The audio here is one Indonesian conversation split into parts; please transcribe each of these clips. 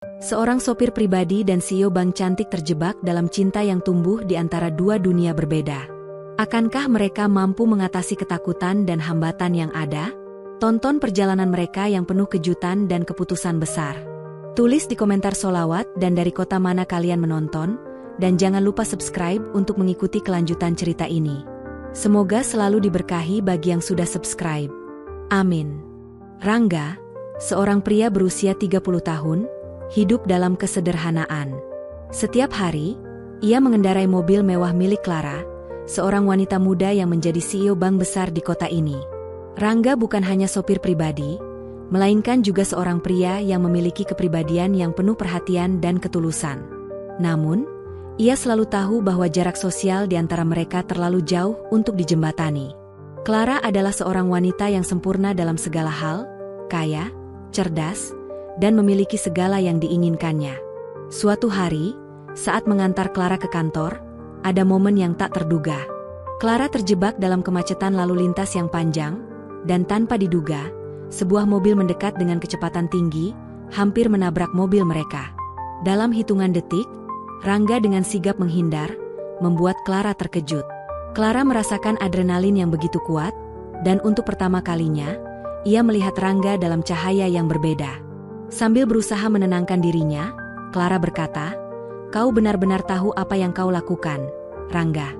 Seorang sopir pribadi dan CEO bank cantik terjebak dalam cinta yang tumbuh di antara dua dunia berbeda. Akankah mereka mampu mengatasi ketakutan dan hambatan yang ada? Tonton perjalanan mereka yang penuh kejutan dan keputusan besar. Tulis di komentar solawat dan dari kota mana kalian menonton, dan jangan lupa subscribe untuk mengikuti kelanjutan cerita ini. Semoga selalu diberkahi bagi yang sudah subscribe. Amin. Rangga, seorang pria berusia 30 tahun, hidup dalam kesederhanaan. Setiap hari, ia mengendarai mobil mewah milik Clara, seorang wanita muda yang menjadi CEO bank besar di kota ini. Rangga bukan hanya sopir pribadi, melainkan juga seorang pria yang memiliki kepribadian yang penuh perhatian dan ketulusan. Namun, ia selalu tahu bahwa jarak sosial di antara mereka terlalu jauh untuk dijembatani. Clara adalah seorang wanita yang sempurna dalam segala hal, kaya, cerdas, dan memiliki segala yang diinginkannya. Suatu hari, saat mengantar Clara ke kantor, ada momen yang tak terduga. Clara terjebak dalam kemacetan lalu lintas yang panjang, dan tanpa diduga, sebuah mobil mendekat dengan kecepatan tinggi, hampir menabrak mobil mereka. Dalam hitungan detik, Rangga dengan sigap menghindar, membuat Clara terkejut. Clara merasakan adrenalin yang begitu kuat, dan untuk pertama kalinya, ia melihat Rangga dalam cahaya yang berbeda. Sambil berusaha menenangkan dirinya, Clara berkata, "Kau benar-benar tahu apa yang kau lakukan, Rangga."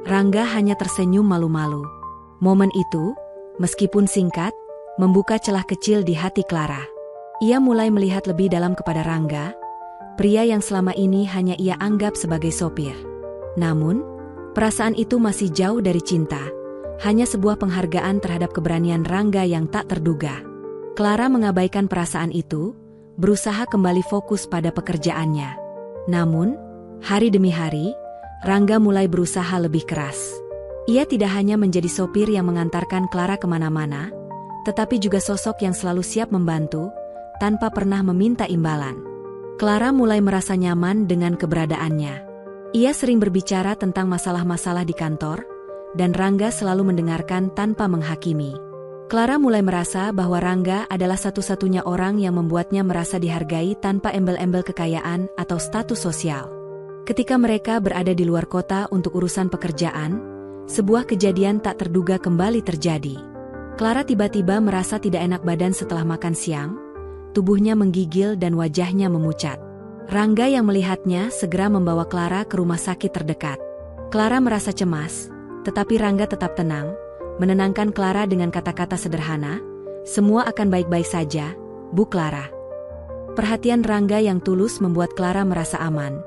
Rangga hanya tersenyum malu-malu. Momen itu, meskipun singkat, membuka celah kecil di hati Clara. Ia mulai melihat lebih dalam kepada Rangga, pria yang selama ini hanya ia anggap sebagai sopir. Namun, perasaan itu masih jauh dari cinta, hanya sebuah penghargaan terhadap keberanian Rangga yang tak terduga. Clara mengabaikan perasaan itu, berusaha kembali fokus pada pekerjaannya. Namun, hari demi hari, Rangga mulai berusaha lebih keras. Ia tidak hanya menjadi sopir yang mengantarkan Clara kemana-mana, tetapi juga sosok yang selalu siap membantu, tanpa pernah meminta imbalan. Clara mulai merasa nyaman dengan keberadaannya. Ia sering berbicara tentang masalah-masalah di kantor, dan Rangga selalu mendengarkan tanpa menghakimi. Clara mulai merasa bahwa Rangga adalah satu-satunya orang yang membuatnya merasa dihargai tanpa embel-embel kekayaan atau status sosial. Ketika mereka berada di luar kota untuk urusan pekerjaan, sebuah kejadian tak terduga kembali terjadi. Clara tiba-tiba merasa tidak enak badan setelah makan siang, tubuhnya menggigil dan wajahnya memucat. Rangga yang melihatnya segera membawa Clara ke rumah sakit terdekat. Clara merasa cemas, tetapi Rangga tetap tenang, menenangkan Clara dengan kata-kata sederhana, "Semua akan baik-baik saja, Bu Clara." Perhatian Rangga yang tulus membuat Clara merasa aman,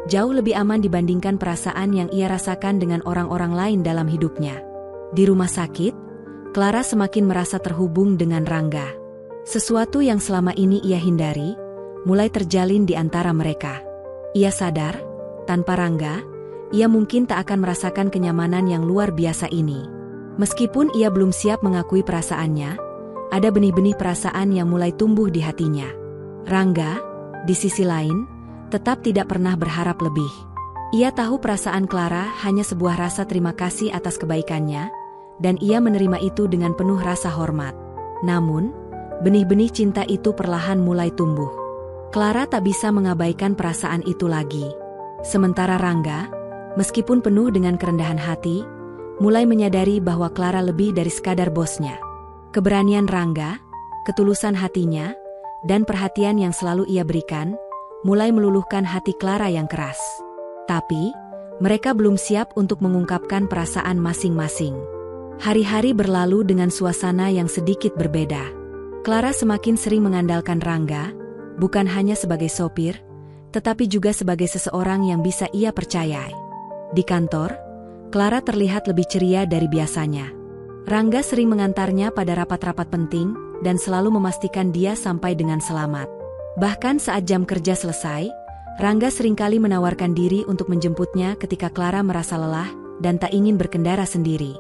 jauh lebih aman dibandingkan perasaan yang ia rasakan dengan orang-orang lain dalam hidupnya. Di rumah sakit, Clara semakin merasa terhubung dengan Rangga. Sesuatu yang selama ini ia hindari, mulai terjalin di antara mereka. Ia sadar, tanpa Rangga, ia mungkin tak akan merasakan kenyamanan yang luar biasa ini. Meskipun ia belum siap mengakui perasaannya, ada benih-benih perasaan yang mulai tumbuh di hatinya. Rangga, di sisi lain, tetap tidak pernah berharap lebih. Ia tahu perasaan Clara hanya sebuah rasa terima kasih atas kebaikannya, dan ia menerima itu dengan penuh rasa hormat. Namun, benih-benih cinta itu perlahan mulai tumbuh. Clara tak bisa mengabaikan perasaan itu lagi. Sementara Rangga, meskipun penuh dengan kerendahan hati, mulai menyadari bahwa Clara lebih dari sekadar bosnya. Keberanian Rangga, ketulusan hatinya, dan perhatian yang selalu ia berikan, mulai meluluhkan hati Clara yang keras. Tapi, mereka belum siap untuk mengungkapkan perasaan masing-masing. Hari-hari berlalu dengan suasana yang sedikit berbeda. Clara semakin sering mengandalkan Rangga, bukan hanya sebagai sopir, tetapi juga sebagai seseorang yang bisa ia percayai. Di kantor, Clara terlihat lebih ceria dari biasanya. Rangga sering mengantarnya pada rapat-rapat penting dan selalu memastikan dia sampai dengan selamat. Bahkan saat jam kerja selesai, Rangga seringkali menawarkan diri untuk menjemputnya ketika Clara merasa lelah dan tak ingin berkendara sendiri.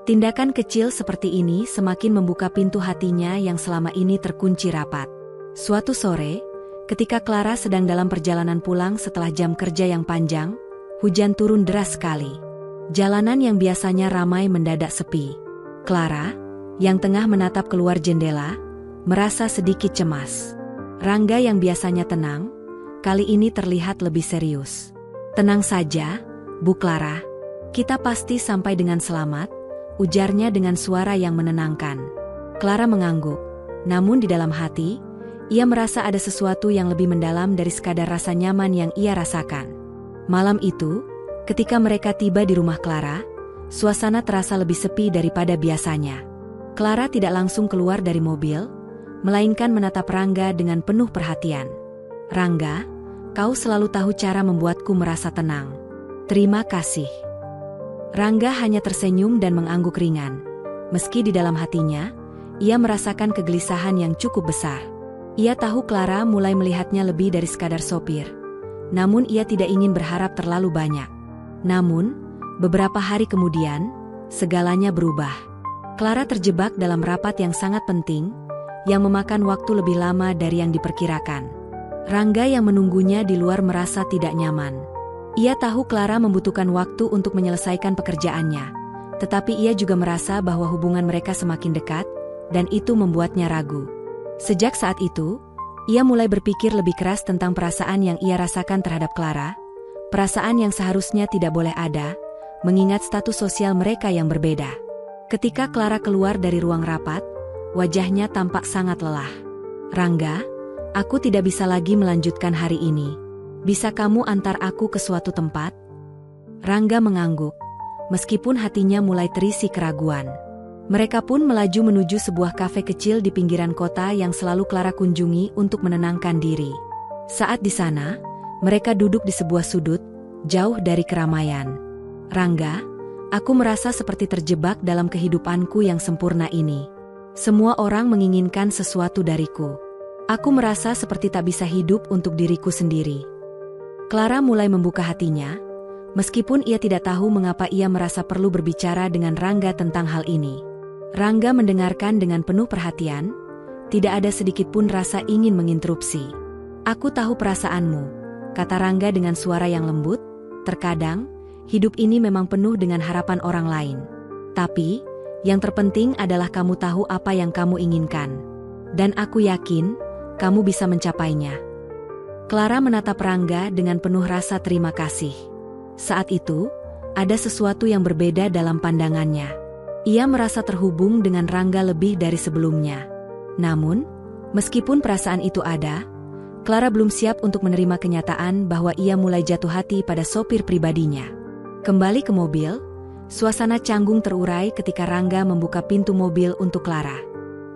Tindakan kecil seperti ini semakin membuka pintu hatinya yang selama ini terkunci rapat. Suatu sore, ketika Clara sedang dalam perjalanan pulang setelah jam kerja yang panjang, hujan turun deras sekali. Jalanan yang biasanya ramai mendadak sepi. Clara, yang tengah menatap keluar jendela, merasa sedikit cemas. Rangga yang biasanya tenang, kali ini terlihat lebih serius. "Tenang saja, Bu Clara. Kita pasti sampai dengan selamat," ujarnya dengan suara yang menenangkan. Clara mengangguk, namun di dalam hati, ia merasa ada sesuatu yang lebih mendalam dari sekadar rasa nyaman yang ia rasakan. Malam itu, ketika mereka tiba di rumah Clara, suasana terasa lebih sepi daripada biasanya. Clara tidak langsung keluar dari mobil, melainkan menatap Rangga dengan penuh perhatian. "Rangga, kau selalu tahu cara membuatku merasa tenang. Terima kasih." Rangga hanya tersenyum dan mengangguk ringan. Meski di dalam hatinya, ia merasakan kegelisahan yang cukup besar. Ia tahu Clara mulai melihatnya lebih dari sekadar sopir. Namun ia tidak ingin berharap terlalu banyak. Namun, beberapa hari kemudian, segalanya berubah. Clara terjebak dalam rapat yang sangat penting, yang memakan waktu lebih lama dari yang diperkirakan. Rangga yang menunggunya di luar merasa tidak nyaman. Ia tahu Clara membutuhkan waktu untuk menyelesaikan pekerjaannya, tetapi ia juga merasa bahwa hubungan mereka semakin dekat, dan itu membuatnya ragu. Sejak saat itu, ia mulai berpikir lebih keras tentang perasaan yang ia rasakan terhadap Clara, perasaan yang seharusnya tidak boleh ada, mengingat status sosial mereka yang berbeda. Ketika Clara keluar dari ruang rapat, wajahnya tampak sangat lelah. "Rangga, aku tidak bisa lagi melanjutkan hari ini. Bisa kamu antar aku ke suatu tempat?" Rangga mengangguk, meskipun hatinya mulai terisi keraguan. Mereka pun melaju menuju sebuah kafe kecil di pinggiran kota yang selalu Clara kunjungi untuk menenangkan diri. Saat di sana, mereka duduk di sebuah sudut, jauh dari keramaian. "Rangga, aku merasa seperti terjebak dalam kehidupanku yang sempurna ini. Semua orang menginginkan sesuatu dariku. Aku merasa seperti tak bisa hidup untuk diriku sendiri." Clara mulai membuka hatinya, meskipun ia tidak tahu mengapa ia merasa perlu berbicara dengan Rangga tentang hal ini. Rangga mendengarkan dengan penuh perhatian, tidak ada sedikit pun rasa ingin menginterupsi. "Aku tahu perasaanmu," kata Rangga dengan suara yang lembut. "Terkadang, hidup ini memang penuh dengan harapan orang lain. Tapi, yang terpenting adalah kamu tahu apa yang kamu inginkan. Dan aku yakin, kamu bisa mencapainya." Clara menatap Rangga dengan penuh rasa terima kasih. Saat itu, ada sesuatu yang berbeda dalam pandangannya. Ia merasa terhubung dengan Rangga lebih dari sebelumnya. Namun, meskipun perasaan itu ada, Clara belum siap untuk menerima kenyataan bahwa ia mulai jatuh hati pada sopir pribadinya. Kembali ke mobil, suasana canggung terurai ketika Rangga membuka pintu mobil untuk Clara.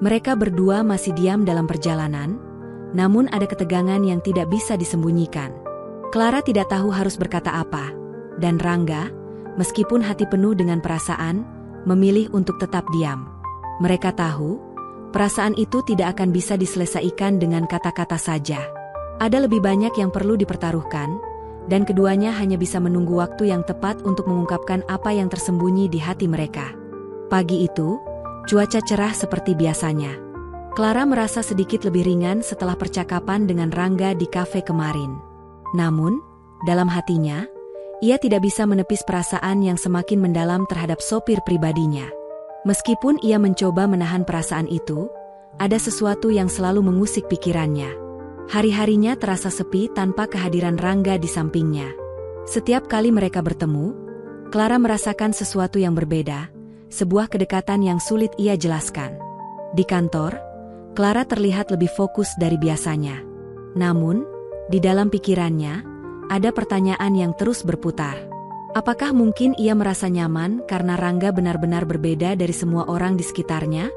Mereka berdua masih diam dalam perjalanan, namun ada ketegangan yang tidak bisa disembunyikan. Clara tidak tahu harus berkata apa, dan Rangga, meskipun hati penuh dengan perasaan, memilih untuk tetap diam. Mereka tahu, perasaan itu tidak akan bisa diselesaikan dengan kata-kata saja. Ada lebih banyak yang perlu dipertaruhkan, dan keduanya hanya bisa menunggu waktu yang tepat untuk mengungkapkan apa yang tersembunyi di hati mereka. Pagi itu, cuaca cerah seperti biasanya. Clara merasa sedikit lebih ringan setelah percakapan dengan Rangga di kafe kemarin. Namun, dalam hatinya, ia tidak bisa menepis perasaan yang semakin mendalam terhadap sopir pribadinya. Meskipun ia mencoba menahan perasaan itu, ada sesuatu yang selalu mengusik pikirannya. Hari-harinya terasa sepi tanpa kehadiran Rangga di sampingnya. Setiap kali mereka bertemu, Clara merasakan sesuatu yang berbeda, sebuah kedekatan yang sulit ia jelaskan. Di kantor, Clara terlihat lebih fokus dari biasanya. Namun, di dalam pikirannya, ada pertanyaan yang terus berputar. Apakah mungkin ia merasa nyaman karena Rangga benar-benar berbeda dari semua orang di sekitarnya?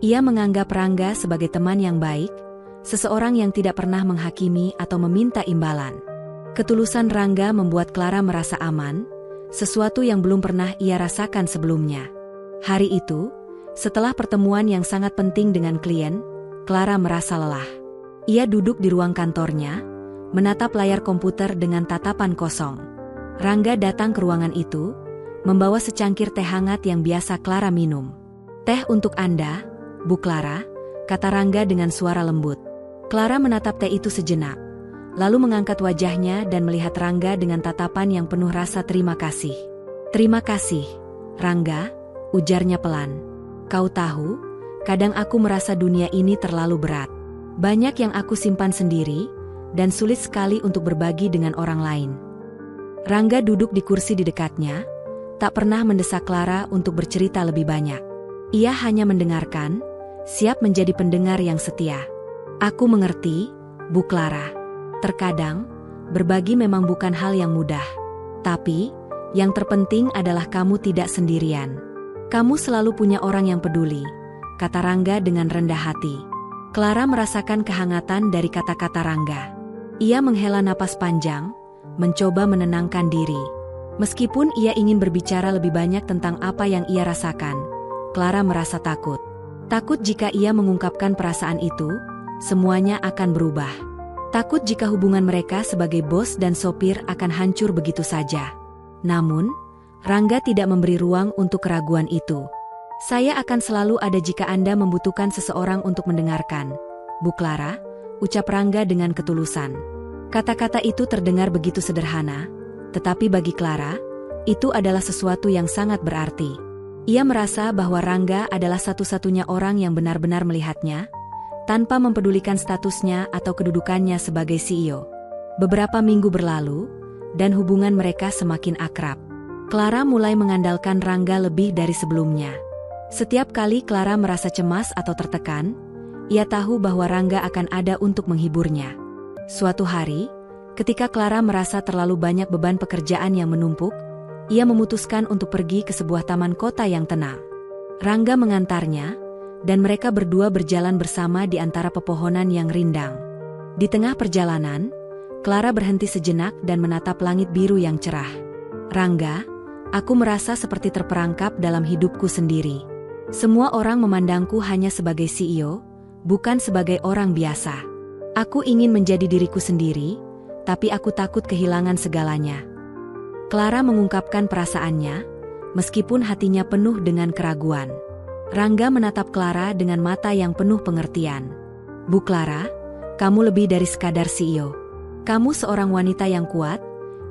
Ia menganggap Rangga sebagai teman yang baik, seseorang yang tidak pernah menghakimi atau meminta imbalan. Ketulusan Rangga membuat Clara merasa aman, sesuatu yang belum pernah ia rasakan sebelumnya. Hari itu, setelah pertemuan yang sangat penting dengan klien, Clara merasa lelah. Ia duduk di ruang kantornya, menatap layar komputer dengan tatapan kosong. Rangga datang ke ruangan itu, membawa secangkir teh hangat yang biasa Clara minum. "Teh untuk Anda, Bu Clara," kata Rangga dengan suara lembut. Clara menatap teh itu sejenak, lalu mengangkat wajahnya dan melihat Rangga dengan tatapan yang penuh rasa terima kasih. "Terima kasih, Rangga," ujarnya pelan. "Kau tahu, kadang aku merasa dunia ini terlalu berat. Banyak yang aku simpan sendiri, dan sulit sekali untuk berbagi dengan orang lain. Rangga duduk di kursi di dekatnya, tak pernah mendesak Clara untuk bercerita lebih banyak. Ia hanya mendengarkan, siap menjadi pendengar yang setia. Aku mengerti, Bu Clara. Terkadang, berbagi memang bukan hal yang mudah. Tapi, yang terpenting adalah kamu tidak sendirian. Kamu selalu punya orang yang peduli, kata Rangga dengan rendah hati. Clara merasakan kehangatan dari kata-kata Rangga. Ia menghela napas panjang, mencoba menenangkan diri. Meskipun ia ingin berbicara lebih banyak tentang apa yang ia rasakan, Clara merasa takut. Takut jika ia mengungkapkan perasaan itu, semuanya akan berubah. Takut jika hubungan mereka sebagai bos dan sopir akan hancur begitu saja. Namun, Rangga tidak memberi ruang untuk keraguan itu. Saya akan selalu ada jika Anda membutuhkan seseorang untuk mendengarkan, Bu Clara, ucap Rangga dengan ketulusan. Kata-kata itu terdengar begitu sederhana, tetapi bagi Clara, itu adalah sesuatu yang sangat berarti. Ia merasa bahwa Rangga adalah satu-satunya orang yang benar-benar melihatnya, tanpa mempedulikan statusnya atau kedudukannya sebagai CEO. Beberapa minggu berlalu, dan hubungan mereka semakin akrab. Clara mulai mengandalkan Rangga lebih dari sebelumnya. Setiap kali Clara merasa cemas atau tertekan, ia tahu bahwa Rangga akan ada untuk menghiburnya. Suatu hari, ketika Clara merasa terlalu banyak beban pekerjaan yang menumpuk, ia memutuskan untuk pergi ke sebuah taman kota yang tenang. Rangga mengantarnya, dan mereka berdua berjalan bersama di antara pepohonan yang rindang. Di tengah perjalanan, Clara berhenti sejenak dan menatap langit biru yang cerah. Rangga, aku merasa seperti terperangkap dalam hidupku sendiri. Semua orang memandangku hanya sebagai CEO, bukan sebagai orang biasa. Aku ingin menjadi diriku sendiri, tapi aku takut kehilangan segalanya. Clara mengungkapkan perasaannya, meskipun hatinya penuh dengan keraguan. Rangga menatap Clara dengan mata yang penuh pengertian. Bu Clara, kamu lebih dari sekadar CEO. Kamu seorang wanita yang kuat,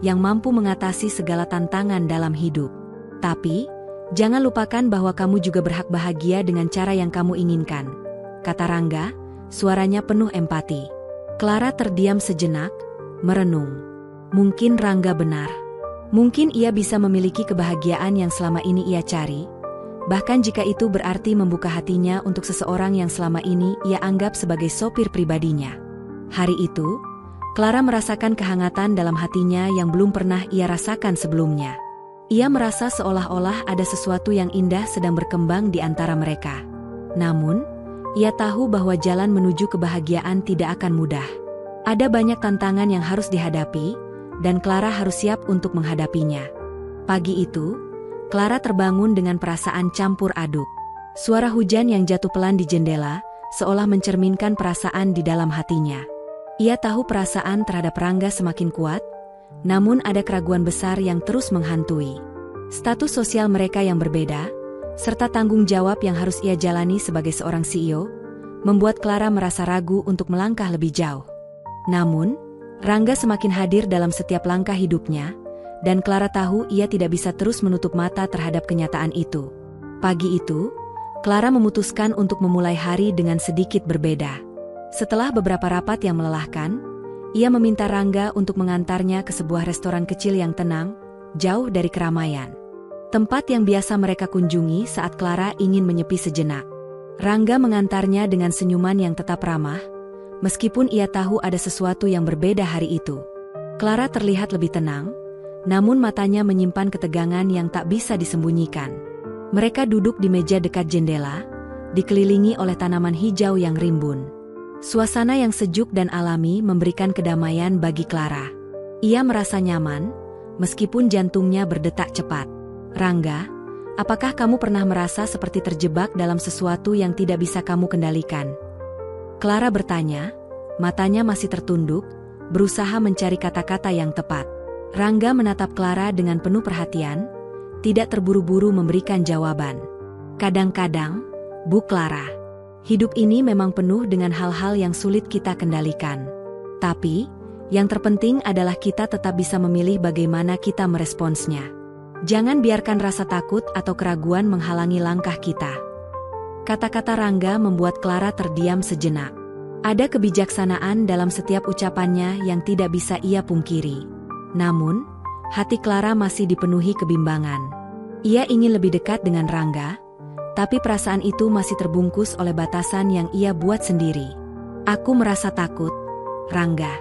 yang mampu mengatasi segala tantangan dalam hidup. Tapi, jangan lupakan bahwa kamu juga berhak bahagia dengan cara yang kamu inginkan, kata Rangga, suaranya penuh empati. Clara terdiam sejenak, merenung. Mungkin Rangga benar. Mungkin ia bisa memiliki kebahagiaan yang selama ini ia cari, bahkan jika itu berarti membuka hatinya untuk seseorang yang selama ini ia anggap sebagai sopir pribadinya. Hari itu, Clara merasakan kehangatan dalam hatinya yang belum pernah ia rasakan sebelumnya. Ia merasa seolah-olah ada sesuatu yang indah sedang berkembang di antara mereka. Namun, ia tahu bahwa jalan menuju kebahagiaan tidak akan mudah. Ada banyak tantangan yang harus dihadapi, dan Clara harus siap untuk menghadapinya. Pagi itu, Clara terbangun dengan perasaan campur aduk. Suara hujan yang jatuh pelan di jendela, seolah mencerminkan perasaan di dalam hatinya. Ia tahu perasaan terhadap Rangga semakin kuat, namun ada keraguan besar yang terus menghantui. Status sosial mereka yang berbeda, serta tanggung jawab yang harus ia jalani sebagai seorang CEO, membuat Clara merasa ragu untuk melangkah lebih jauh. Namun, Rangga semakin hadir dalam setiap langkah hidupnya, dan Clara tahu ia tidak bisa terus menutup mata terhadap kenyataan itu. Pagi itu, Clara memutuskan untuk memulai hari dengan sedikit berbeda. Setelah beberapa rapat yang melelahkan, ia meminta Rangga untuk mengantarnya ke sebuah restoran kecil yang tenang, jauh dari keramaian. Tempat yang biasa mereka kunjungi saat Clara ingin menyepi sejenak. Rangga mengantarnya dengan senyuman yang tetap ramah, meskipun ia tahu ada sesuatu yang berbeda hari itu. Clara terlihat lebih tenang, namun matanya menyimpan ketegangan yang tak bisa disembunyikan. Mereka duduk di meja dekat jendela, dikelilingi oleh tanaman hijau yang rimbun. Suasana yang sejuk dan alami memberikan kedamaian bagi Clara. Ia merasa nyaman, meskipun jantungnya berdetak cepat. Rangga, apakah kamu pernah merasa seperti terjebak dalam sesuatu yang tidak bisa kamu kendalikan? Clara bertanya, matanya masih tertunduk, berusaha mencari kata-kata yang tepat. Rangga menatap Clara dengan penuh perhatian, tidak terburu-buru memberikan jawaban. Kadang-kadang, Bu Clara, hidup ini memang penuh dengan hal-hal yang sulit kita kendalikan. Tapi, yang terpenting adalah kita tetap bisa memilih bagaimana kita meresponsnya. Jangan biarkan rasa takut atau keraguan menghalangi langkah kita. Kata-kata Rangga membuat Clara terdiam sejenak. Ada kebijaksanaan dalam setiap ucapannya yang tidak bisa ia pungkiri. Namun, hati Clara masih dipenuhi kebimbangan. Ia ingin lebih dekat dengan Rangga, tapi perasaan itu masih terbungkus oleh batasan yang ia buat sendiri. Aku merasa takut, Rangga.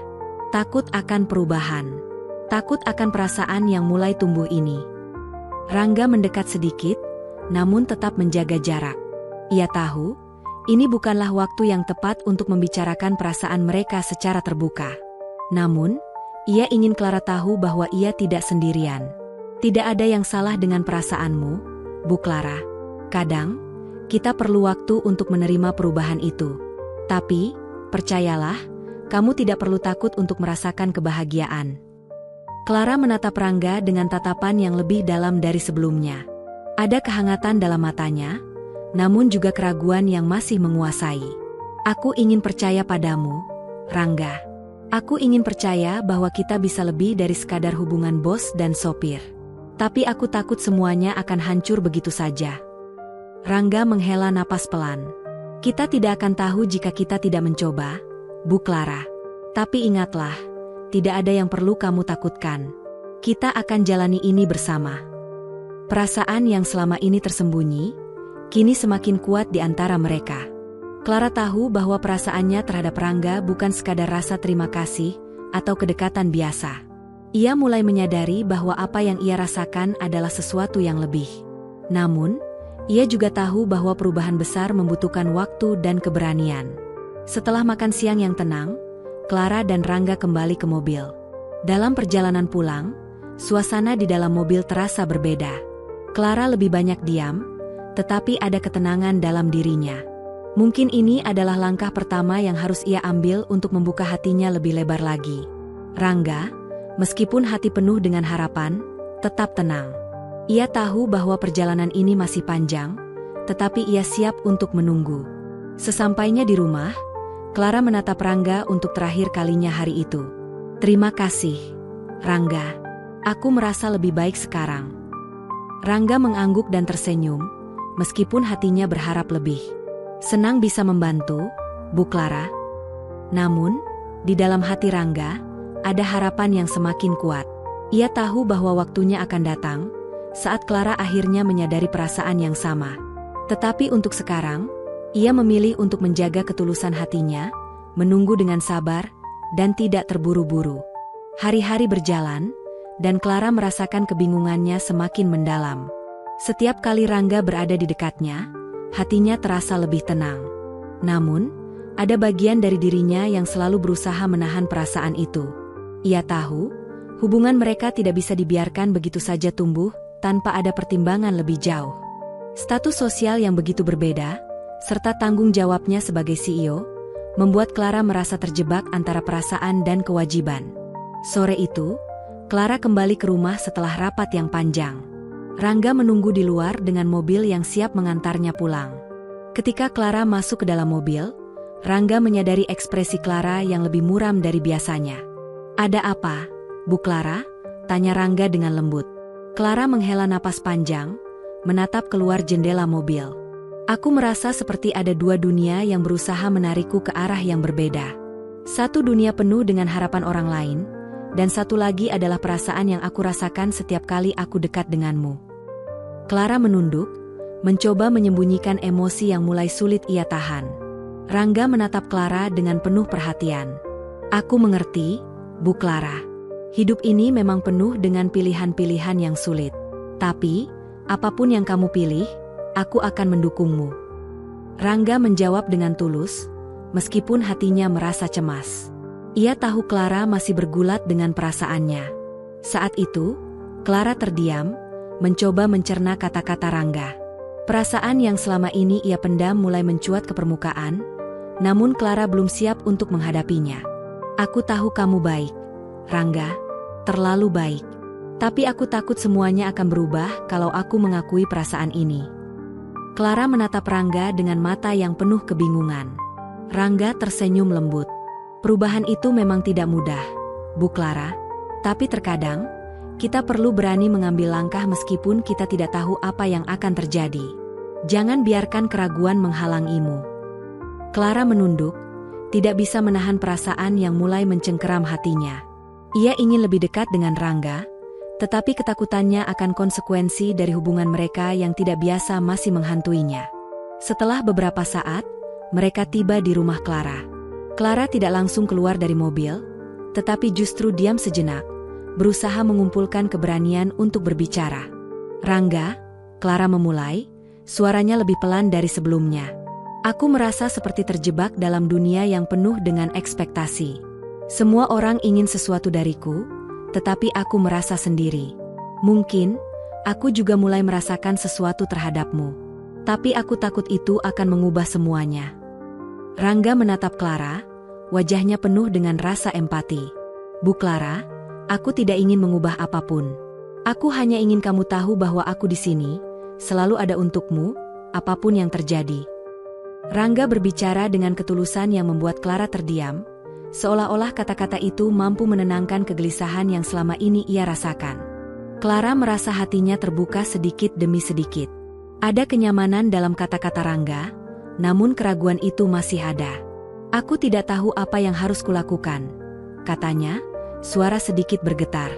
Takut akan perubahan. Takut akan perasaan yang mulai tumbuh ini. Rangga mendekat sedikit, namun tetap menjaga jarak. Ia tahu, ini bukanlah waktu yang tepat untuk membicarakan perasaan mereka secara terbuka. Namun, ia ingin Clara tahu bahwa ia tidak sendirian. Tidak ada yang salah dengan perasaanmu, Bu Clara. Kadang, kita perlu waktu untuk menerima perubahan itu. Tapi, percayalah, kamu tidak perlu takut untuk merasakan kebahagiaan. Clara menatap Rangga dengan tatapan yang lebih dalam dari sebelumnya. Ada kehangatan dalam matanya, namun juga keraguan yang masih menguasai. Aku ingin percaya padamu, Rangga. Aku ingin percaya bahwa kita bisa lebih dari sekadar hubungan bos dan sopir. Tapi aku takut semuanya akan hancur begitu saja. Rangga menghela napas pelan. Kita tidak akan tahu jika kita tidak mencoba, Bu Clara. Tapi ingatlah, tidak ada yang perlu kamu takutkan. Kita akan jalani ini bersama. Perasaan yang selama ini tersembunyi, kini semakin kuat di antara mereka. Clara tahu bahwa perasaannya terhadap Rangga bukan sekadar rasa terima kasih atau kedekatan biasa. Ia mulai menyadari bahwa apa yang ia rasakan adalah sesuatu yang lebih. Namun, ia juga tahu bahwa perubahan besar membutuhkan waktu dan keberanian. Setelah makan siang yang tenang, Clara dan Rangga kembali ke mobil. Dalam perjalanan pulang, suasana di dalam mobil terasa berbeda. Clara lebih banyak diam, tetapi ada ketenangan dalam dirinya. Mungkin ini adalah langkah pertama yang harus ia ambil untuk membuka hatinya lebih lebar lagi. Rangga, meskipun hati penuh dengan harapan, tetap tenang. Ia tahu bahwa perjalanan ini masih panjang, tetapi ia siap untuk menunggu. Sesampainya di rumah, Clara menatap Rangga untuk terakhir kalinya hari itu. Terima kasih, Rangga. Aku merasa lebih baik sekarang. Rangga mengangguk dan tersenyum, meskipun hatinya berharap lebih. Senang bisa membantu, Bu Clara. Namun, di dalam hati Rangga, ada harapan yang semakin kuat. Ia tahu bahwa waktunya akan datang, saat Clara akhirnya menyadari perasaan yang sama. Tetapi untuk sekarang, ia memilih untuk menjaga ketulusan hatinya, menunggu dengan sabar, dan tidak terburu-buru. Hari-hari berjalan, dan Clara merasakan kebingungannya semakin mendalam. Setiap kali Rangga berada di dekatnya, hatinya terasa lebih tenang. Namun, ada bagian dari dirinya yang selalu berusaha menahan perasaan itu. Ia tahu, hubungan mereka tidak bisa dibiarkan begitu saja tumbuh, tanpa ada pertimbangan lebih jauh. Status sosial yang begitu berbeda, serta tanggung jawabnya sebagai CEO, membuat Clara merasa terjebak antara perasaan dan kewajiban. Sore itu, Clara kembali ke rumah setelah rapat yang panjang. Rangga menunggu di luar dengan mobil yang siap mengantarnya pulang. Ketika Clara masuk ke dalam mobil, Rangga menyadari ekspresi Clara yang lebih muram dari biasanya. "Ada apa, Bu Clara?" tanya Rangga dengan lembut. Clara menghela napas panjang, menatap keluar jendela mobil. "Aku merasa seperti ada dua dunia yang berusaha menarikku ke arah yang berbeda. Satu dunia penuh dengan harapan orang lain, dan satu lagi adalah perasaan yang aku rasakan setiap kali aku dekat denganmu." Clara menunduk, mencoba menyembunyikan emosi yang mulai sulit ia tahan. Rangga menatap Clara dengan penuh perhatian. "Aku mengerti, Bu Clara. Hidup ini memang penuh dengan pilihan-pilihan yang sulit. Tapi, apapun yang kamu pilih, aku akan mendukungmu." Rangga menjawab dengan tulus, meskipun hatinya merasa cemas. Ia tahu Clara masih bergulat dengan perasaannya. Saat itu, Clara terdiam, mencoba mencerna kata-kata Rangga. Perasaan yang selama ini ia pendam mulai mencuat ke permukaan, namun Clara belum siap untuk menghadapinya. "Aku tahu kamu baik, Rangga, terlalu baik. Tapi aku takut semuanya akan berubah kalau aku mengakui perasaan ini." Clara menatap Rangga dengan mata yang penuh kebingungan. Rangga tersenyum lembut. "Perubahan itu memang tidak mudah, Bu Clara. Tapi terkadang, kita perlu berani mengambil langkah meskipun kita tidak tahu apa yang akan terjadi. Jangan biarkan keraguan menghalangimu." Clara menunduk, tidak bisa menahan perasaan yang mulai mencengkeram hatinya. Ia ingin lebih dekat dengan Rangga, tetapi ketakutannya akan konsekuensi dari hubungan mereka yang tidak biasa masih menghantuinya. Setelah beberapa saat, mereka tiba di rumah Clara. Clara tidak langsung keluar dari mobil, tetapi justru diam sejenak, berusaha mengumpulkan keberanian untuk berbicara. "Rangga," Clara memulai, suaranya lebih pelan dari sebelumnya. "Aku merasa seperti terjebak dalam dunia yang penuh dengan ekspektasi. Semua orang ingin sesuatu dariku, tetapi aku merasa sendiri. Mungkin, aku juga mulai merasakan sesuatu terhadapmu. Tapi aku takut itu akan mengubah semuanya." Rangga menatap Clara, wajahnya penuh dengan rasa empati. "Bu Clara, aku tidak ingin mengubah apapun. Aku hanya ingin kamu tahu bahwa aku di sini, selalu ada untukmu, apapun yang terjadi." Rangga berbicara dengan ketulusan yang membuat Clara terdiam, seolah-olah kata-kata itu mampu menenangkan kegelisahan yang selama ini ia rasakan. Clara merasa hatinya terbuka sedikit demi sedikit. Ada kenyamanan dalam kata-kata Rangga, namun keraguan itu masih ada. "Aku tidak tahu apa yang harus kulakukan," katanya, suara sedikit bergetar.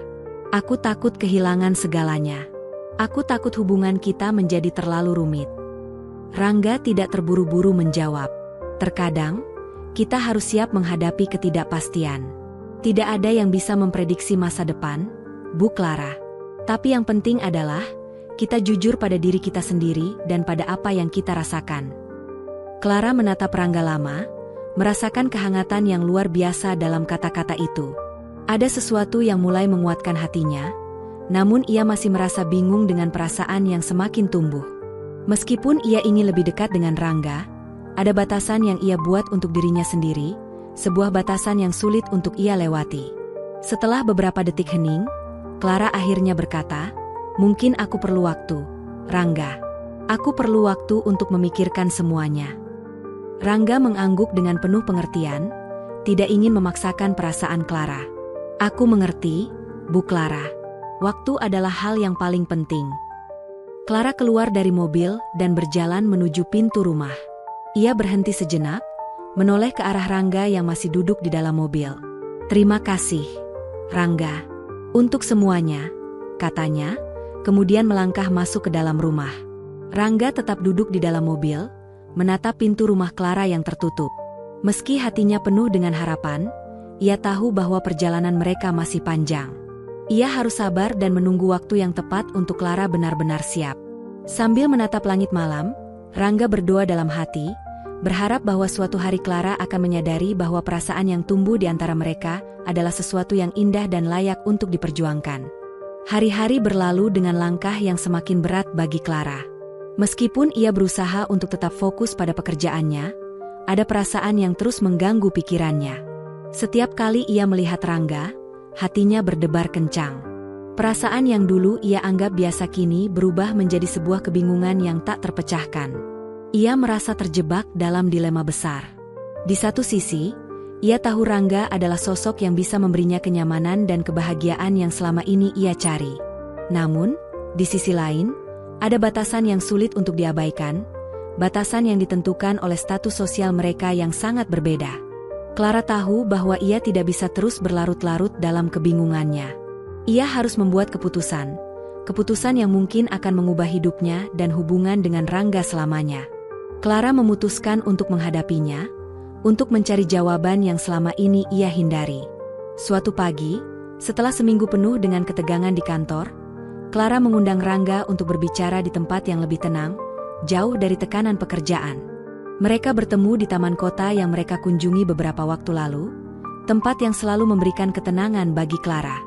"Aku takut kehilangan segalanya. Aku takut hubungan kita menjadi terlalu rumit." Rangga tidak terburu-buru menjawab. "Terkadang, kita harus siap menghadapi ketidakpastian. Tidak ada yang bisa memprediksi masa depan, Bu Clara. Tapi yang penting adalah, kita jujur pada diri kita sendiri dan pada apa yang kita rasakan." Clara menatap Rangga lama, merasakan kehangatan yang luar biasa dalam kata-kata itu. Ada sesuatu yang mulai menguatkan hatinya, namun ia masih merasa bingung dengan perasaan yang semakin tumbuh. Meskipun ia ingin lebih dekat dengan Rangga, ada batasan yang ia buat untuk dirinya sendiri, sebuah batasan yang sulit untuk ia lewati. Setelah beberapa detik hening, Clara akhirnya berkata, "Mungkin aku perlu waktu, Rangga. Aku perlu waktu untuk memikirkan semuanya." Rangga mengangguk dengan penuh pengertian, tidak ingin memaksakan perasaan Clara. "Aku mengerti, Bu Clara. Waktu adalah hal yang paling penting." Clara keluar dari mobil dan berjalan menuju pintu rumah. Ia berhenti sejenak, menoleh ke arah Rangga yang masih duduk di dalam mobil. "Terima kasih, Rangga, untuk semuanya," katanya, kemudian melangkah masuk ke dalam rumah. Rangga tetap duduk di dalam mobil, menatap pintu rumah Clara yang tertutup. Meski hatinya penuh dengan harapan, ia tahu bahwa perjalanan mereka masih panjang. Ia harus sabar dan menunggu waktu yang tepat untuk Clara benar-benar siap. Sambil menatap langit malam, Rangga berdoa dalam hati, berharap bahwa suatu hari Clara akan menyadari bahwa perasaan yang tumbuh di antara mereka adalah sesuatu yang indah dan layak untuk diperjuangkan. Hari-hari berlalu dengan langkah yang semakin berat bagi Clara. Meskipun ia berusaha untuk tetap fokus pada pekerjaannya, ada perasaan yang terus mengganggu pikirannya. Setiap kali ia melihat Rangga, hatinya berdebar kencang. Perasaan yang dulu ia anggap biasa kini berubah menjadi sebuah kebingungan yang tak terpecahkan. Ia merasa terjebak dalam dilema besar. Di satu sisi, ia tahu Rangga adalah sosok yang bisa memberinya kenyamanan dan kebahagiaan yang selama ini ia cari. Namun, di sisi lain, ada batasan yang sulit untuk diabaikan, batasan yang ditentukan oleh status sosial mereka yang sangat berbeda. Clara tahu bahwa ia tidak bisa terus berlarut-larut dalam kebingungannya. Ia harus membuat keputusan yang mungkin akan mengubah hidupnya dan hubungan dengan Rangga selamanya. Clara memutuskan untuk menghadapinya, untuk mencari jawaban yang selama ini ia hindari. Suatu pagi, setelah seminggu penuh dengan ketegangan di kantor, Clara mengundang Rangga untuk berbicara di tempat yang lebih tenang, jauh dari tekanan pekerjaan. Mereka bertemu di taman kota yang mereka kunjungi beberapa waktu lalu, tempat yang selalu memberikan ketenangan bagi Clara.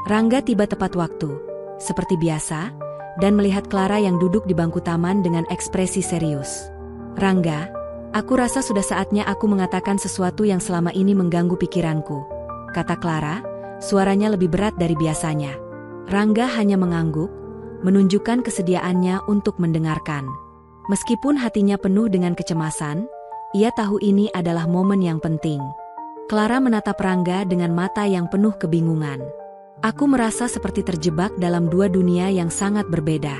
Rangga tiba tepat waktu, seperti biasa, dan melihat Clara yang duduk di bangku taman dengan ekspresi serius. "Rangga, aku rasa sudah saatnya aku mengatakan sesuatu yang selama ini mengganggu pikiranku," kata Clara, suaranya lebih berat dari biasanya. Rangga hanya mengangguk, menunjukkan kesediaannya untuk mendengarkan. Meskipun hatinya penuh dengan kecemasan, ia tahu ini adalah momen yang penting. Clara menatap Rangga dengan mata yang penuh kebingungan. "Aku merasa seperti terjebak dalam dua dunia yang sangat berbeda.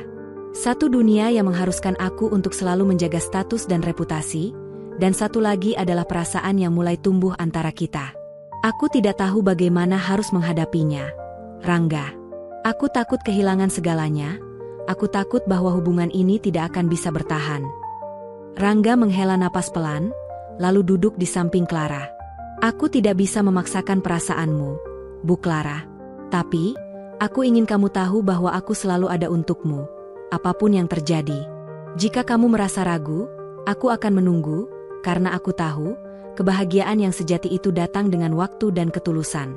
Satu dunia yang mengharuskan aku untuk selalu menjaga status dan reputasi, Dan satu lagi adalah perasaan yang mulai tumbuh antara kita. Aku tidak tahu bagaimana harus menghadapinya. Rangga. Aku takut kehilangan segalanya. Aku takut bahwa hubungan ini tidak akan bisa bertahan. Rangga menghela napas pelan, lalu duduk di samping Clara. Aku tidak bisa memaksakan perasaanmu, Bu Clara. Tapi, aku ingin kamu tahu bahwa aku selalu ada untukmu, apapun yang terjadi. Jika kamu merasa ragu, aku akan menunggu, karena aku tahu, kebahagiaan yang sejati itu datang dengan waktu dan ketulusan.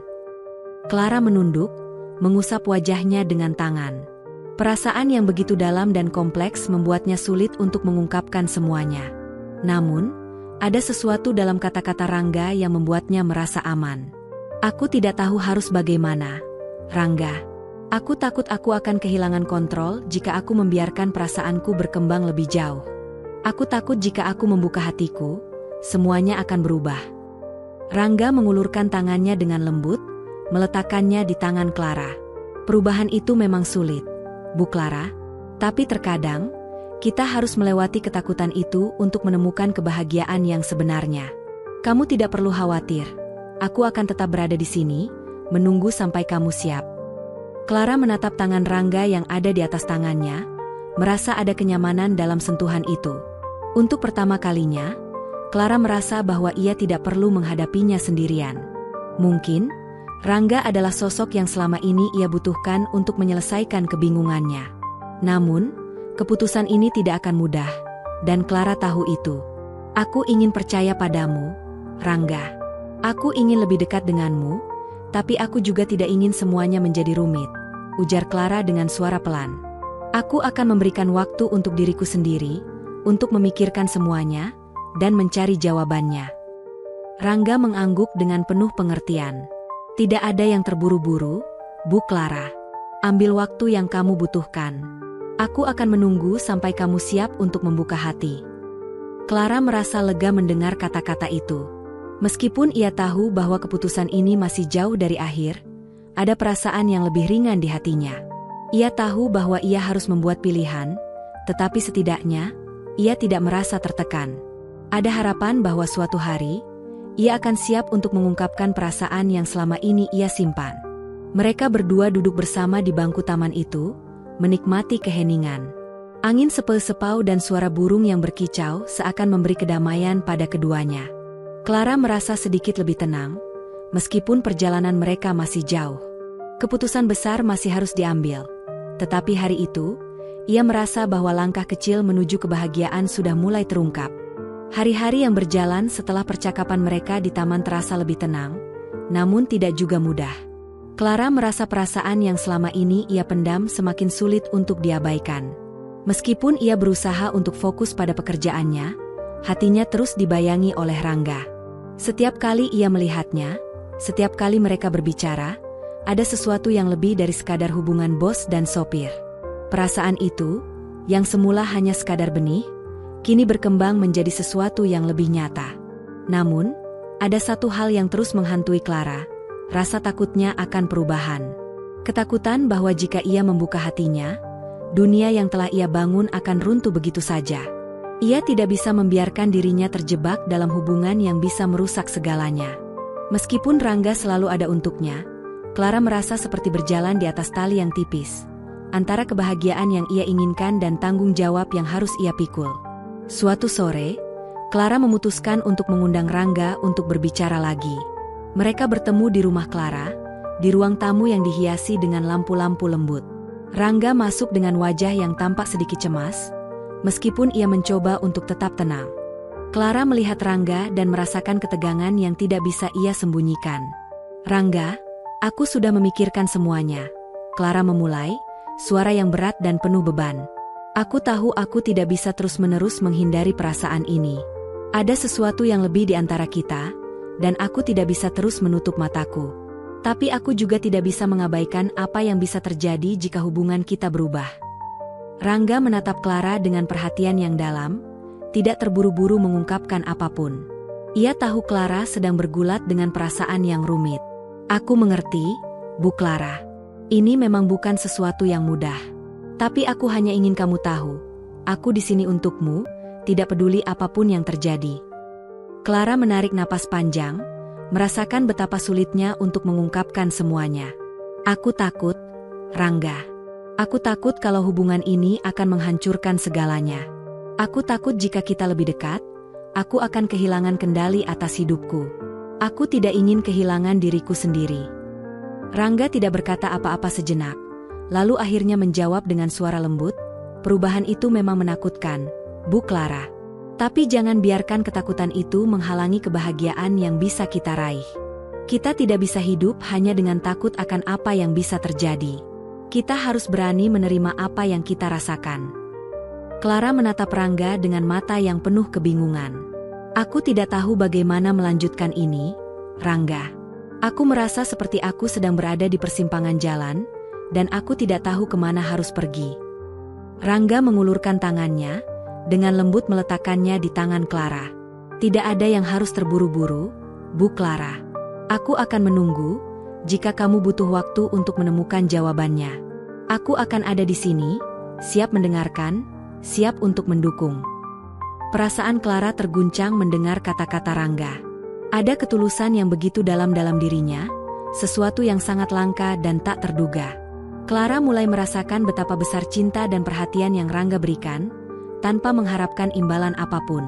Clara menunduk, mengusap wajahnya dengan tangan. Perasaan yang begitu dalam dan kompleks membuatnya sulit untuk mengungkapkan semuanya. Namun, ada sesuatu dalam kata-kata Rangga yang membuatnya merasa aman. Aku tidak tahu harus bagaimana, Rangga. Aku takut aku akan kehilangan kontrol jika aku membiarkan perasaanku berkembang lebih jauh. Aku takut jika aku membuka hatiku, semuanya akan berubah. Rangga mengulurkan tangannya dengan lembut, meletakkannya di tangan Clara. Perubahan itu memang sulit, Bu Clara. Tapi terkadang, kita harus melewati ketakutan itu untuk menemukan kebahagiaan yang sebenarnya. Kamu tidak perlu khawatir. Aku akan tetap berada di sini, menunggu sampai kamu siap. Clara menatap tangan Rangga yang ada di atas tangannya, merasa ada kenyamanan dalam sentuhan itu. Untuk pertama kalinya, Clara merasa bahwa ia tidak perlu menghadapinya sendirian. Mungkin, Rangga adalah sosok yang selama ini ia butuhkan untuk menyelesaikan kebingungannya. Namun, keputusan ini tidak akan mudah, dan Clara tahu itu. Aku ingin percaya padamu, Rangga. Aku ingin lebih dekat denganmu, tapi aku juga tidak ingin semuanya menjadi rumit, ujar Clara dengan suara pelan. Aku akan memberikan waktu untuk diriku sendiri, untuk memikirkan semuanya, dan mencari jawabannya. Rangga mengangguk dengan penuh pengertian. Tidak ada yang terburu-buru, Bu Clara. Ambil waktu yang kamu butuhkan. Aku akan menunggu sampai kamu siap untuk membuka hati. Clara merasa lega mendengar kata-kata itu. Meskipun ia tahu bahwa keputusan ini masih jauh dari akhir, ada perasaan yang lebih ringan di hatinya. Ia tahu bahwa ia harus membuat pilihan, tetapi setidaknya, ia tidak merasa tertekan. Ada harapan bahwa suatu hari, ia akan siap untuk mengungkapkan perasaan yang selama ini ia simpan. Mereka berdua duduk bersama di bangku taman itu, menikmati keheningan. Angin sepel-sepau dan suara burung yang berkicau seakan memberi kedamaian pada keduanya. Clara merasa sedikit lebih tenang, meskipun perjalanan mereka masih jauh. Keputusan besar masih harus diambil. Tetapi hari itu, ia merasa bahwa langkah kecil menuju kebahagiaan sudah mulai terungkap. Hari-hari yang berjalan setelah percakapan mereka di taman terasa lebih tenang, namun tidak juga mudah. Clara merasa perasaan yang selama ini ia pendam semakin sulit untuk diabaikan. Meskipun ia berusaha untuk fokus pada pekerjaannya, hatinya terus dibayangi oleh Rangga. Setiap kali ia melihatnya, setiap kali mereka berbicara, ada sesuatu yang lebih dari sekadar hubungan bos dan sopir. Perasaan itu, yang semula hanya sekadar benih, kini berkembang menjadi sesuatu yang lebih nyata. Namun, ada satu hal yang terus menghantui Clara, rasa takutnya akan perubahan. Ketakutan bahwa jika ia membuka hatinya, dunia yang telah ia bangun akan runtuh begitu saja. Ia tidak bisa membiarkan dirinya terjebak dalam hubungan yang bisa merusak segalanya. Meskipun Rangga selalu ada untuknya, Clara merasa seperti berjalan di atas tali yang tipis, antara kebahagiaan yang ia inginkan dan tanggung jawab yang harus ia pikul. Suatu sore, Clara memutuskan untuk mengundang Rangga untuk berbicara lagi. Mereka bertemu di rumah Clara, di ruang tamu yang dihiasi dengan lampu-lampu lembut. Rangga masuk dengan wajah yang tampak sedikit cemas, meskipun ia mencoba untuk tetap tenang. Clara melihat Rangga dan merasakan ketegangan yang tidak bisa ia sembunyikan. Rangga, aku sudah memikirkan semuanya. Clara memulai, suara yang berat dan penuh beban. Aku tahu aku tidak bisa terus-menerus menghindari perasaan ini. Ada sesuatu yang lebih di antara kita, dan aku tidak bisa terus menutup mataku. Tapi aku juga tidak bisa mengabaikan apa yang bisa terjadi jika hubungan kita berubah. Rangga menatap Clara dengan perhatian yang dalam, tidak terburu-buru mengungkapkan apapun. Ia tahu Clara sedang bergulat dengan perasaan yang rumit. Aku mengerti, Bu Clara. Ini memang bukan sesuatu yang mudah. Tapi aku hanya ingin kamu tahu, aku di sini untukmu, tidak peduli apapun yang terjadi. Clara menarik napas panjang, merasakan betapa sulitnya untuk mengungkapkan semuanya. Aku takut, Rangga. Aku takut kalau hubungan ini akan menghancurkan segalanya. Aku takut jika kita lebih dekat, aku akan kehilangan kendali atas hidupku. Aku tidak ingin kehilangan diriku sendiri. Rangga tidak berkata apa-apa sejenak, lalu akhirnya menjawab dengan suara lembut, perubahan itu memang menakutkan, Bu Clara. Tapi jangan biarkan ketakutan itu menghalangi kebahagiaan yang bisa kita raih. Kita tidak bisa hidup hanya dengan takut akan apa yang bisa terjadi. Kita harus berani menerima apa yang kita rasakan. Clara menatap Rangga dengan mata yang penuh kebingungan. Aku tidak tahu bagaimana melanjutkan ini, Rangga. Aku merasa seperti aku sedang berada di persimpangan jalan, dan aku tidak tahu kemana harus pergi. Rangga mengulurkan tangannya, dengan lembut meletakkannya di tangan Clara. Tidak ada yang harus terburu-buru, Bu Clara. Aku akan menunggu, jika kamu butuh waktu untuk menemukan jawabannya. Aku akan ada di sini, siap mendengarkan, siap untuk mendukung. Perasaan Clara terguncang mendengar kata-kata Rangga. Ada ketulusan yang begitu dalam-dalam dirinya, sesuatu yang sangat langka dan tak terduga. Clara mulai merasakan betapa besar cinta dan perhatian yang Rangga berikan, tanpa mengharapkan imbalan apapun.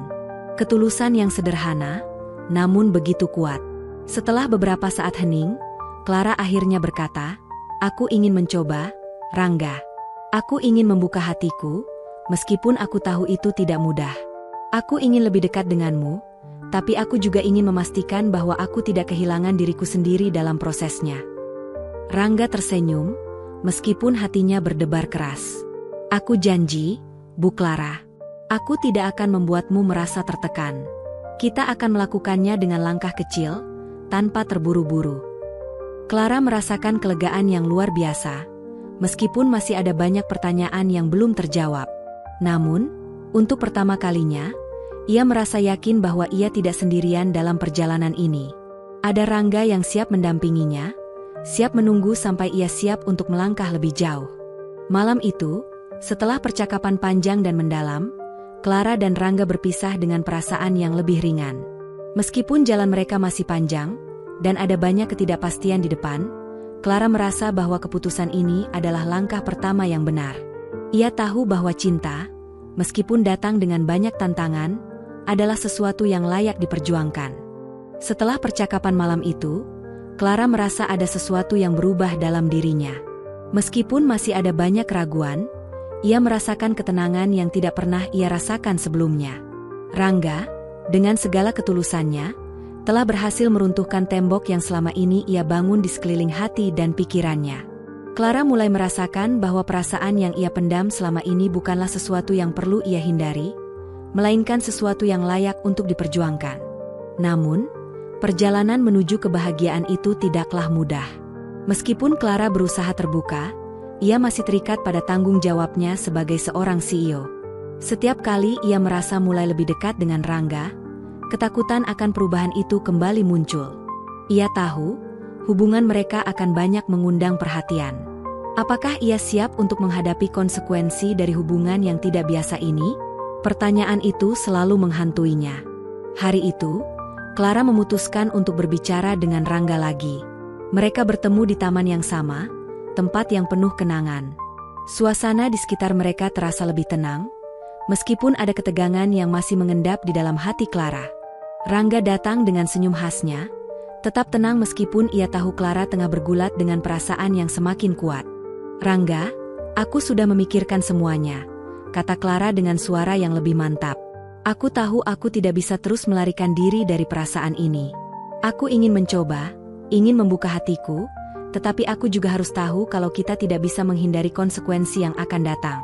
Ketulusan yang sederhana, namun begitu kuat. Setelah beberapa saat hening, Clara akhirnya berkata, "Aku ingin mencoba, Rangga. Aku ingin membuka hatiku, meskipun aku tahu itu tidak mudah. Aku ingin lebih dekat denganmu, tapi aku juga ingin memastikan bahwa aku tidak kehilangan diriku sendiri dalam prosesnya." Rangga tersenyum, meskipun hatinya berdebar keras. "Aku janji, Bu Clara. Aku tidak akan membuatmu merasa tertekan. Kita akan melakukannya dengan langkah kecil, tanpa terburu-buru." Clara merasakan kelegaan yang luar biasa, meskipun masih ada banyak pertanyaan yang belum terjawab. Namun, untuk pertama kalinya, ia merasa yakin bahwa ia tidak sendirian dalam perjalanan ini. Ada Rangga yang siap mendampinginya, siap menunggu sampai ia siap untuk melangkah lebih jauh. Malam itu, setelah percakapan panjang dan mendalam, Clara dan Rangga berpisah dengan perasaan yang lebih ringan. Meskipun jalan mereka masih panjang, dan ada banyak ketidakpastian di depan, Clara merasa bahwa keputusan ini adalah langkah pertama yang benar. Ia tahu bahwa cinta, meskipun datang dengan banyak tantangan, adalah sesuatu yang layak diperjuangkan. Setelah percakapan malam itu, Clara merasa ada sesuatu yang berubah dalam dirinya. Meskipun masih ada banyak keraguan, ia merasakan ketenangan yang tidak pernah ia rasakan sebelumnya. Rangga, dengan segala ketulusannya, telah berhasil meruntuhkan tembok yang selama ini ia bangun di sekeliling hati dan pikirannya. Clara mulai merasakan bahwa perasaan yang ia pendam selama ini bukanlah sesuatu yang perlu ia hindari, melainkan sesuatu yang layak untuk diperjuangkan. Namun, perjalanan menuju kebahagiaan itu tidaklah mudah. Meskipun Clara berusaha terbuka, ia masih terikat pada tanggung jawabnya sebagai seorang CEO. Setiap kali ia merasa mulai lebih dekat dengan Rangga, ketakutan akan perubahan itu kembali muncul. Ia tahu, hubungan mereka akan banyak mengundang perhatian. Apakah ia siap untuk menghadapi konsekuensi dari hubungan yang tidak biasa ini? Pertanyaan itu selalu menghantuinya. Hari itu, Clara memutuskan untuk berbicara dengan Rangga lagi. Mereka bertemu di taman yang sama, tempat yang penuh kenangan. Suasana di sekitar mereka terasa lebih tenang, meskipun ada ketegangan yang masih mengendap di dalam hati Clara. Rangga datang dengan senyum khasnya, tetap tenang meskipun ia tahu Clara tengah bergulat dengan perasaan yang semakin kuat. "Rangga, aku sudah memikirkan semuanya," kata Clara dengan suara yang lebih mantap. "Aku tahu aku tidak bisa terus melarikan diri dari perasaan ini. Aku ingin mencoba, ingin membuka hatiku, tetapi aku juga harus tahu kalau kita tidak bisa menghindari konsekuensi yang akan datang."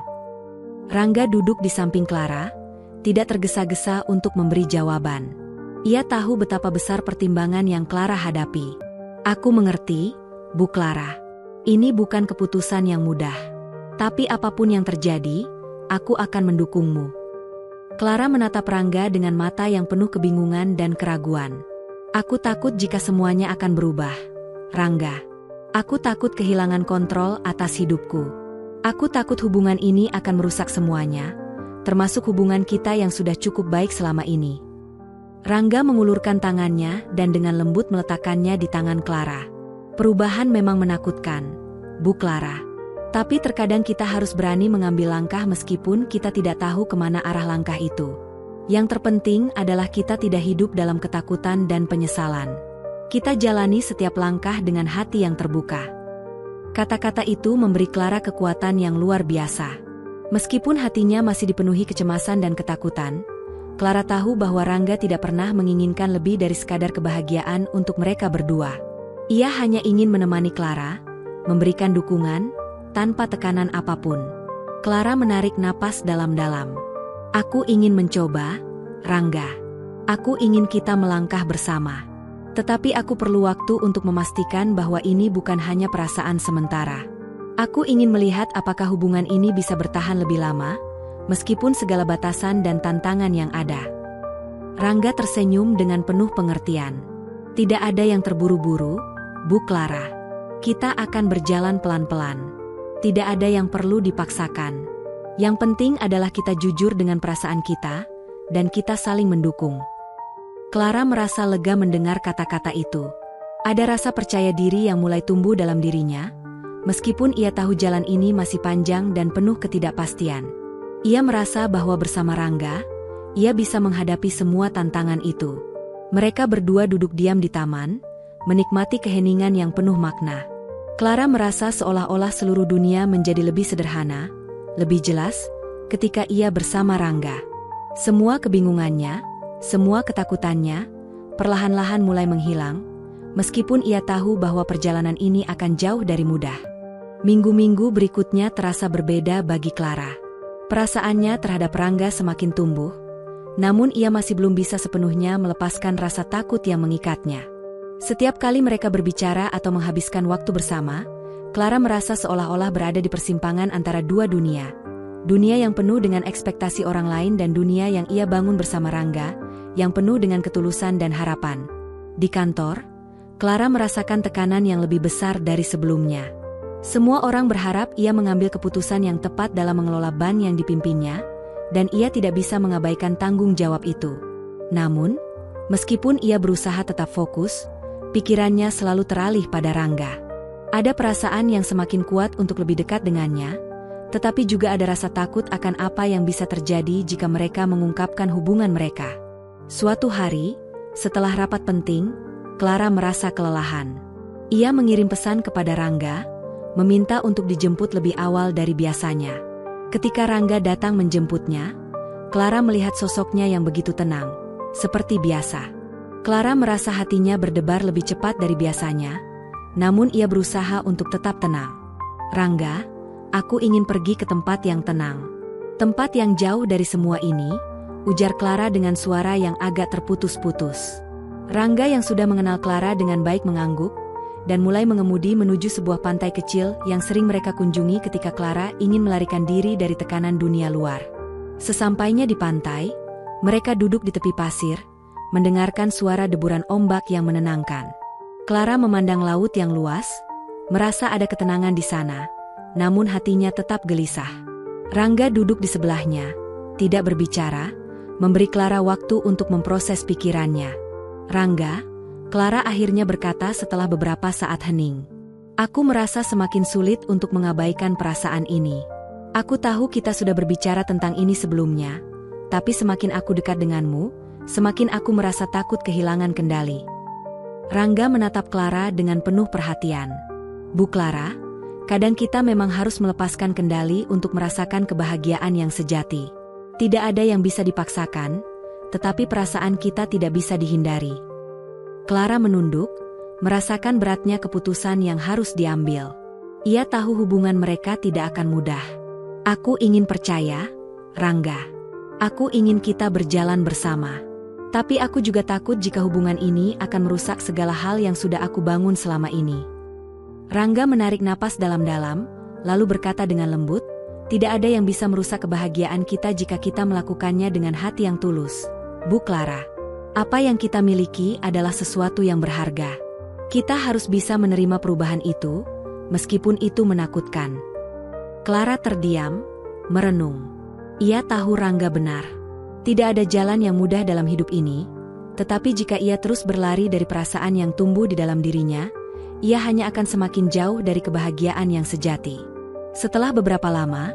Rangga duduk di samping Clara, tidak tergesa-gesa untuk memberi jawaban. Ia tahu betapa besar pertimbangan yang Clara hadapi. "Aku mengerti, Bu Clara. Ini bukan keputusan yang mudah. Tapi apapun yang terjadi, aku akan mendukungmu." Clara menatap Rangga dengan mata yang penuh kebingungan dan keraguan. "Aku takut jika semuanya akan berubah, Rangga. Aku takut kehilangan kontrol atas hidupku. Aku takut hubungan ini akan merusak semuanya, termasuk hubungan kita yang sudah cukup baik selama ini." Rangga mengulurkan tangannya dan dengan lembut meletakkannya di tangan Clara. Perubahan memang menakutkan, Bu Clara. Tapi terkadang kita harus berani mengambil langkah meskipun kita tidak tahu kemana arah langkah itu. Yang terpenting adalah kita tidak hidup dalam ketakutan dan penyesalan. Kita jalani setiap langkah dengan hati yang terbuka. Kata-kata itu memberi Clara kekuatan yang luar biasa. Meskipun hatinya masih dipenuhi kecemasan dan ketakutan, Clara tahu bahwa Rangga tidak pernah menginginkan lebih dari sekadar kebahagiaan untuk mereka berdua. Ia hanya ingin menemani Clara, memberikan dukungan, tanpa tekanan apapun. Clara menarik napas dalam-dalam. Aku ingin mencoba, Rangga. Aku ingin kita melangkah bersama. Tetapi aku perlu waktu untuk memastikan bahwa ini bukan hanya perasaan sementara. Aku ingin melihat apakah hubungan ini bisa bertahan lebih lama, meskipun segala batasan dan tantangan yang ada. Rangga tersenyum dengan penuh pengertian. Tidak ada yang terburu-buru, Bu Clara. Kita akan berjalan pelan-pelan. Tidak ada yang perlu dipaksakan. Yang penting adalah kita jujur dengan perasaan kita, dan kita saling mendukung. Clara merasa lega mendengar kata-kata itu. Ada rasa percaya diri yang mulai tumbuh dalam dirinya, meskipun ia tahu jalan ini masih panjang dan penuh ketidakpastian. Ia merasa bahwa bersama Rangga, ia bisa menghadapi semua tantangan itu. Mereka berdua duduk diam di taman, menikmati keheningan yang penuh makna. Clara merasa seolah-olah seluruh dunia menjadi lebih sederhana, lebih jelas, ketika ia bersama Rangga. Semua kebingungannya, semua ketakutannya, perlahan-lahan mulai menghilang, meskipun ia tahu bahwa perjalanan ini akan jauh dari mudah. Minggu-minggu berikutnya terasa berbeda bagi Clara. Perasaannya terhadap Rangga semakin tumbuh, namun ia masih belum bisa sepenuhnya melepaskan rasa takut yang mengikatnya. Setiap kali mereka berbicara atau menghabiskan waktu bersama, Clara merasa seolah-olah berada di persimpangan antara dua dunia. Dunia yang penuh dengan ekspektasi orang lain dan dunia yang ia bangun bersama Rangga, yang penuh dengan ketulusan dan harapan. Di kantor, Clara merasakan tekanan yang lebih besar dari sebelumnya. Semua orang berharap ia mengambil keputusan yang tepat dalam mengelola ban yang dipimpinnya, dan ia tidak bisa mengabaikan tanggung jawab itu. Namun, meskipun ia berusaha tetap fokus, pikirannya selalu teralih pada Rangga. Ada perasaan yang semakin kuat untuk lebih dekat dengannya, tetapi juga ada rasa takut akan apa yang bisa terjadi jika mereka mengungkapkan hubungan mereka. Suatu hari, setelah rapat penting, Clara merasa kelelahan. Ia mengirim pesan kepada Rangga, meminta untuk dijemput lebih awal dari biasanya. Ketika Rangga datang menjemputnya, Clara melihat sosoknya yang begitu tenang, seperti biasa. Clara merasa hatinya berdebar lebih cepat dari biasanya, namun ia berusaha untuk tetap tenang. Rangga, aku ingin pergi ke tempat yang tenang. Tempat yang jauh dari semua ini, ujar Clara dengan suara yang agak terputus-putus. Rangga yang sudah mengenal Clara dengan baik mengangguk, dan mulai mengemudi menuju sebuah pantai kecil yang sering mereka kunjungi ketika Clara ingin melarikan diri dari tekanan dunia luar. Sesampainya di pantai, mereka duduk di tepi pasir, mendengarkan suara deburan ombak yang menenangkan. Clara memandang laut yang luas, merasa ada ketenangan di sana, namun hatinya tetap gelisah. Rangga duduk di sebelahnya, tidak berbicara, memberi Clara waktu untuk memproses pikirannya. Rangga, Clara akhirnya berkata setelah beberapa saat hening. Aku merasa semakin sulit untuk mengabaikan perasaan ini. Aku tahu kita sudah berbicara tentang ini sebelumnya, tapi semakin aku dekat denganmu, semakin aku merasa takut kehilangan kendali. Rangga menatap Clara dengan penuh perhatian. Bu Clara, kadang kita memang harus melepaskan kendali untuk merasakan kebahagiaan yang sejati. Tidak ada yang bisa dipaksakan, tetapi perasaan kita tidak bisa dihindari. Clara menunduk, merasakan beratnya keputusan yang harus diambil. Ia tahu hubungan mereka tidak akan mudah. Aku ingin percaya, Rangga. Aku ingin kita berjalan bersama. Tapi aku juga takut jika hubungan ini akan merusak segala hal yang sudah aku bangun selama ini. Rangga menarik napas dalam-dalam, lalu berkata dengan lembut, tidak ada yang bisa merusak kebahagiaan kita jika kita melakukannya dengan hati yang tulus. Bu Clara, apa yang kita miliki adalah sesuatu yang berharga. Kita harus bisa menerima perubahan itu, meskipun itu menakutkan. Clara terdiam, merenung. Ia tahu Rangga benar. Tidak ada jalan yang mudah dalam hidup ini, Tetapi jika ia terus berlari dari perasaan yang tumbuh di dalam dirinya, ia hanya akan semakin jauh dari kebahagiaan yang sejati. Setelah beberapa lama,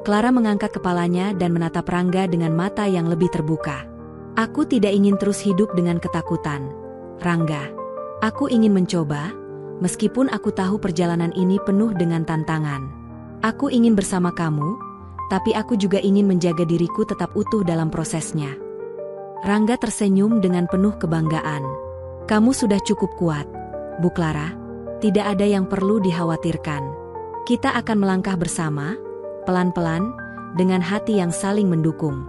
Clara mengangkat kepalanya dan menatap Rangga dengan mata yang lebih terbuka. Aku tidak ingin terus hidup dengan ketakutan, Rangga. Aku ingin mencoba, meskipun aku tahu perjalanan ini penuh dengan tantangan. Aku ingin bersama kamu, tapi aku juga ingin menjaga diriku tetap utuh dalam prosesnya. Rangga tersenyum dengan penuh kebanggaan. Kamu sudah cukup kuat, Bu Clara. Tidak ada yang perlu dikhawatirkan. Kita akan melangkah bersama, pelan-pelan, dengan hati yang saling mendukung.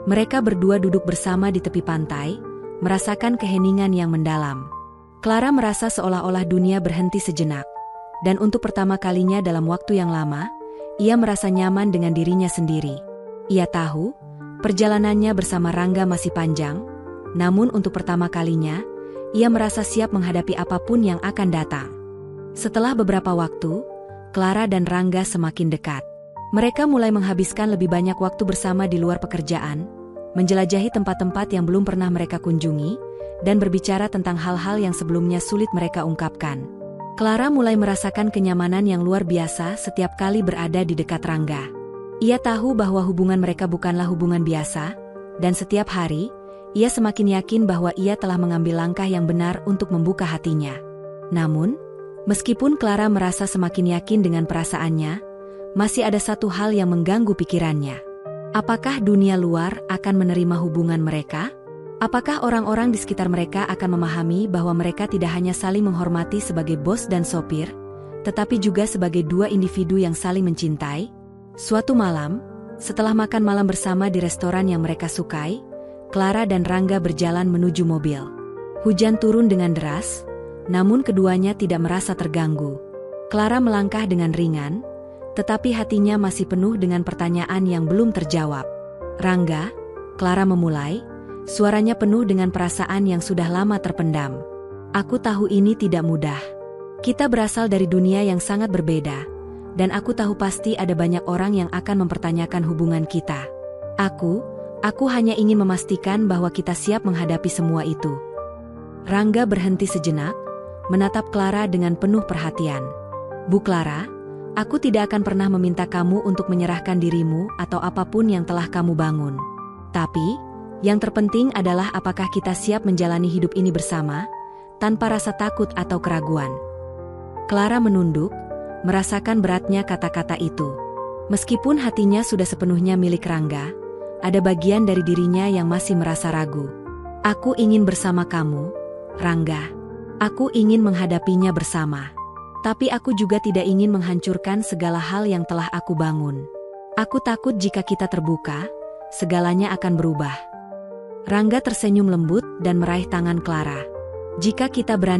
Mereka berdua duduk bersama di tepi pantai, merasakan keheningan yang mendalam. Clara merasa seolah-olah dunia berhenti sejenak, dan untuk pertama kalinya dalam waktu yang lama, ia merasa nyaman dengan dirinya sendiri. Ia tahu, perjalanannya bersama Rangga masih panjang, namun untuk pertama kalinya, ia merasa siap menghadapi apapun yang akan datang. Setelah beberapa waktu, Clara dan Rangga semakin dekat. Mereka mulai menghabiskan lebih banyak waktu bersama di luar pekerjaan, menjelajahi tempat-tempat yang belum pernah mereka kunjungi, dan berbicara tentang hal-hal yang sebelumnya sulit mereka ungkapkan. Clara mulai merasakan kenyamanan yang luar biasa setiap kali berada di dekat Rangga. Ia tahu bahwa hubungan mereka bukanlah hubungan biasa, dan setiap hari, ia semakin yakin bahwa ia telah mengambil langkah yang benar untuk membuka hatinya. Namun, meskipun Clara merasa semakin yakin dengan perasaannya, masih ada satu hal yang mengganggu pikirannya. Apakah dunia luar akan menerima hubungan mereka? Apakah orang-orang di sekitar mereka akan memahami bahwa mereka tidak hanya saling menghormati sebagai bos dan sopir, tetapi juga sebagai dua individu yang saling mencintai? Suatu malam, setelah makan malam bersama di restoran yang mereka sukai, Clara dan Rangga berjalan menuju mobil. Hujan turun dengan deras, namun keduanya tidak merasa terganggu. Clara melangkah dengan ringan, tetapi hatinya masih penuh dengan pertanyaan yang belum terjawab. Rangga, Clara memulai, suaranya penuh dengan perasaan yang sudah lama terpendam. Aku tahu ini tidak mudah. Kita berasal dari dunia yang sangat berbeda, dan aku tahu pasti ada banyak orang yang akan mempertanyakan hubungan kita. Aku hanya ingin memastikan bahwa kita siap menghadapi semua itu. Rangga berhenti sejenak, menatap Clara dengan penuh perhatian. Bu Clara, aku tidak akan pernah meminta kamu untuk menyerahkan dirimu atau apapun yang telah kamu bangun. Tapi, yang terpenting adalah apakah kita siap menjalani hidup ini bersama, tanpa rasa takut atau keraguan. Clara menunduk, merasakan beratnya kata-kata itu. Meskipun hatinya sudah sepenuhnya milik Rangga, ada bagian dari dirinya yang masih merasa ragu. Aku ingin bersama kamu, Rangga. Aku ingin menghadapinya bersama. Tapi aku juga tidak ingin menghancurkan segala hal yang telah aku bangun. Aku takut jika kita terbuka, segalanya akan berubah. Rangga tersenyum lembut dan meraih tangan Clara. Jika kita berani